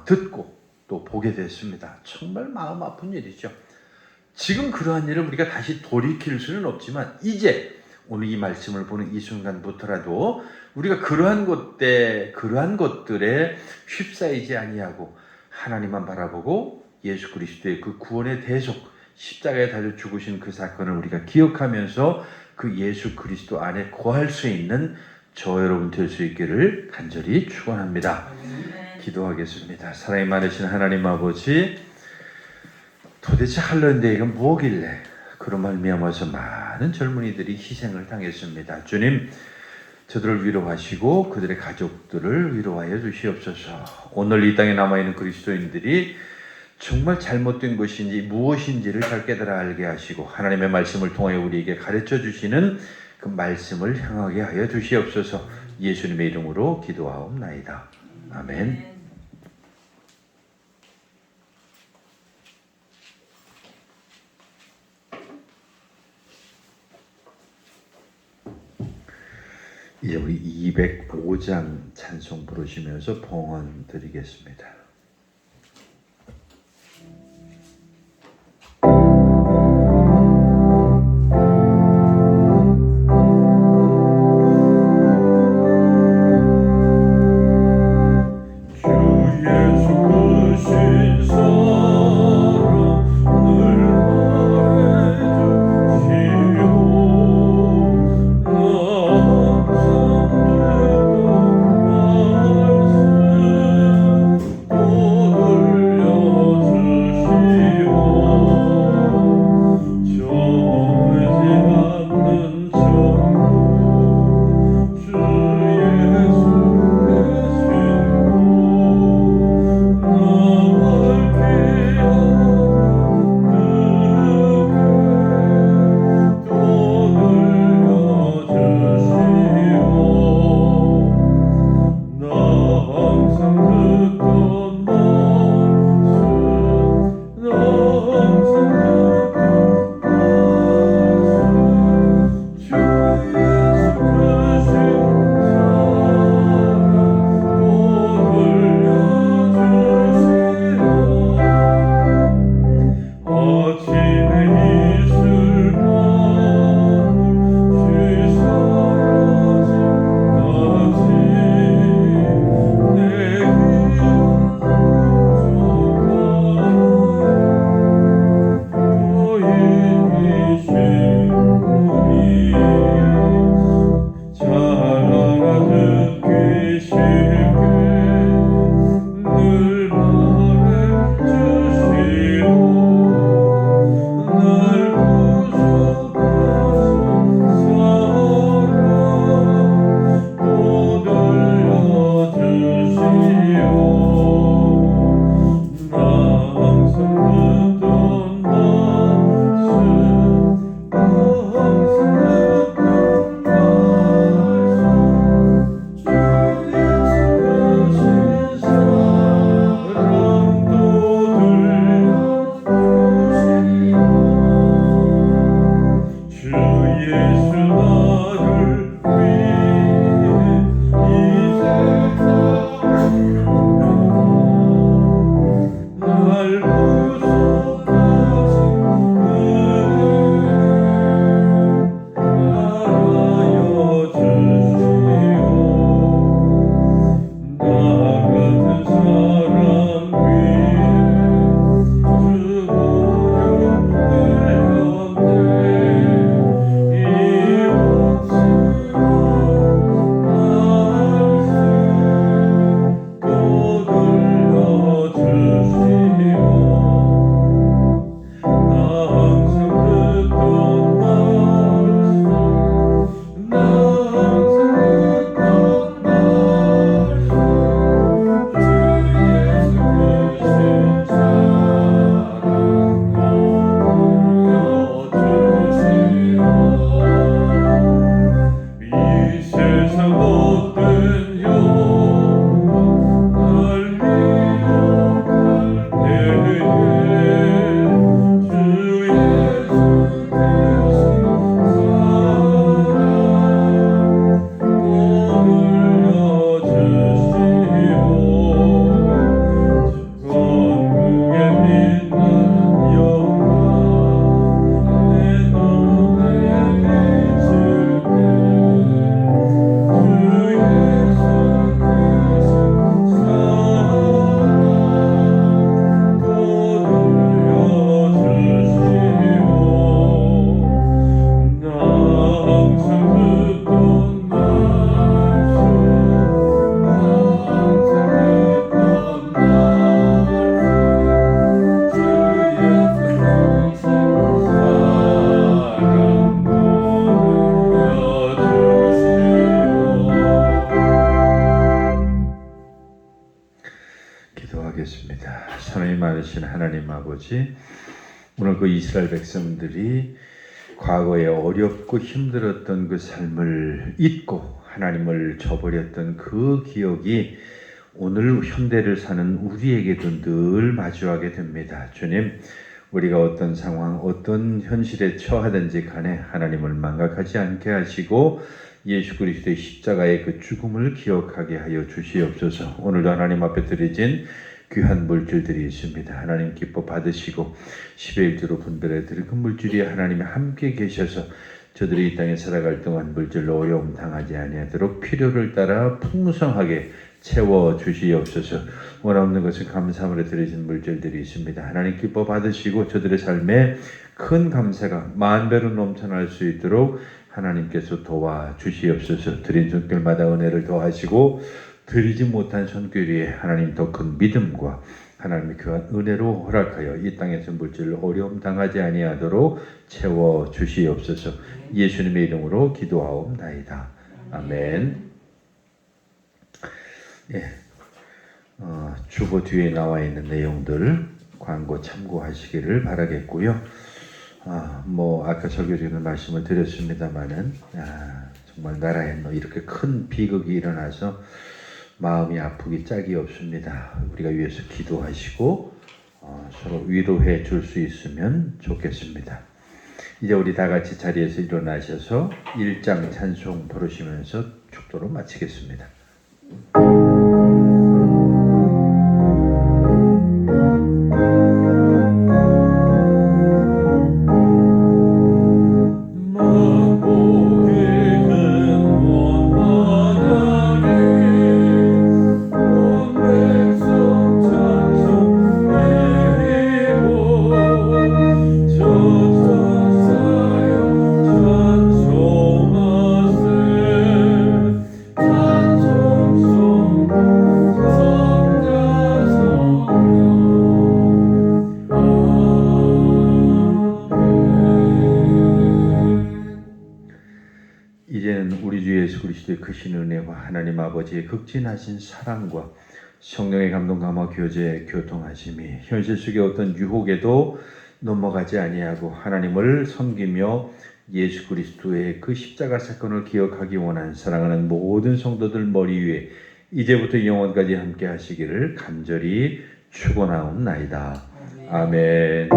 듣고 또 보게 됐습니다. 정말 마음 아픈 일이죠. 지금 그러한 일을 우리가 다시 돌이킬 수는 없지만 이제 오늘 이 말씀을 보는 이 순간부터라도 우리가 그러한 것들에 휩싸이지 아니하고 하나님만 바라보고 예수 그리스도의 그 구원의 대속, 십자가에 달려 죽으신 그 사건을 우리가 기억하면서 그 예수 그리스도 안에 거할 수 있는 저 여러분 될 수 있기를 간절히 축원합니다. 기도하겠습니다. 사랑이 많으신 하나님 아버지, 도대체 할런데 이건 뭐길래 그런 말미암아서 많은 젊은이들이 희생을 당했습니다. 주님, 저들을 위로하시고 그들의 가족들을 위로하여 주시옵소서. 오늘 이 땅에 남아있는 그리스도인들이 정말 잘못된 것인지 무엇인지를 잘 깨달아 알게 하시고 하나님의 말씀을 통하여 우리에게 가르쳐 주시는 그 말씀을 향하게 하여 주시옵소서. 예수님의 이름으로 기도하옵나이다. 아멘. 이제 우리 205장 찬송 부르시면서 봉헌 드리겠습니다. 주 충만하신 하나님 아버지, 오늘 그 이스라엘 백성들이 과거에 어렵고 힘들었던 그 삶을 잊고 하나님을 저버렸던 그 기억이 오늘 현대를 사는 우리에게도 늘 마주하게 됩니다. 주님, 우리가 어떤 상황, 어떤 현실에 처하든지 간에 하나님을 망각하지 않게 하시고 예수 그리스도의 십자가의 그 죽음을 기억하게 하여 주시옵소서. 오늘도 하나님 앞에 드려진 귀한 물질들이 있습니다. 하나님 기뻐 받으시고 10의 1조로 분별해 드릴 그 물질이 하나님이 함께 계셔서 저들이 이 땅에 살아갈 동안 물질로 어려움 당하지 아니하도록 필요를 따라 풍성하게 채워 주시옵소서. 원없는 것은 감사함으로 드려진 물질들이 있습니다. 하나님 기뻐 받으시고 저들의 삶에 큰 감사가 만배로 넘쳐날 수 있도록 하나님께서 도와 주시옵소서. 드린 손길마다 은혜를 더하시고 드리지 못한 손길 위에 하나님 더 큰 믿음과 하나님의 귀한 은혜로 허락하여 이 땅에서 물질로 어려움 당하지 아니하도록 채워 주시옵소서. 예수님의 이름으로 기도하옵나이다. 아멘. 예, 주보 뒤에 나와 있는 내용들 광고 참고하시기를 바라겠고요. 아까 설교 중에 말씀을 드렸습니다만은 정말 나라에 이렇게 큰 비극이 일어나서 마음이 아프기 짝이 없습니다. 우리가 위해서 기도하시고 서로 위로해 줄 수 있으면 좋겠습니다. 이제 우리 다 같이 자리에서 일어나셔서 1장 찬송 부르시면서 축도로 마치겠습니다. 이제는 우리 주 예수 그리스도의 크신 은혜와 하나님 아버지의 극진하신 사랑과 성령의 감동 감화 교제 교통하심이 현실 속의 어떤 유혹에도 넘어가지 아니하고 하나님을 섬기며 예수 그리스도의 그 십자가 사건을 기억하기 원하는 사랑하는 모든 성도들 머리 위에 이제부터 영원까지 함께 하시기를 간절히 축원하옵나이다. 아멘.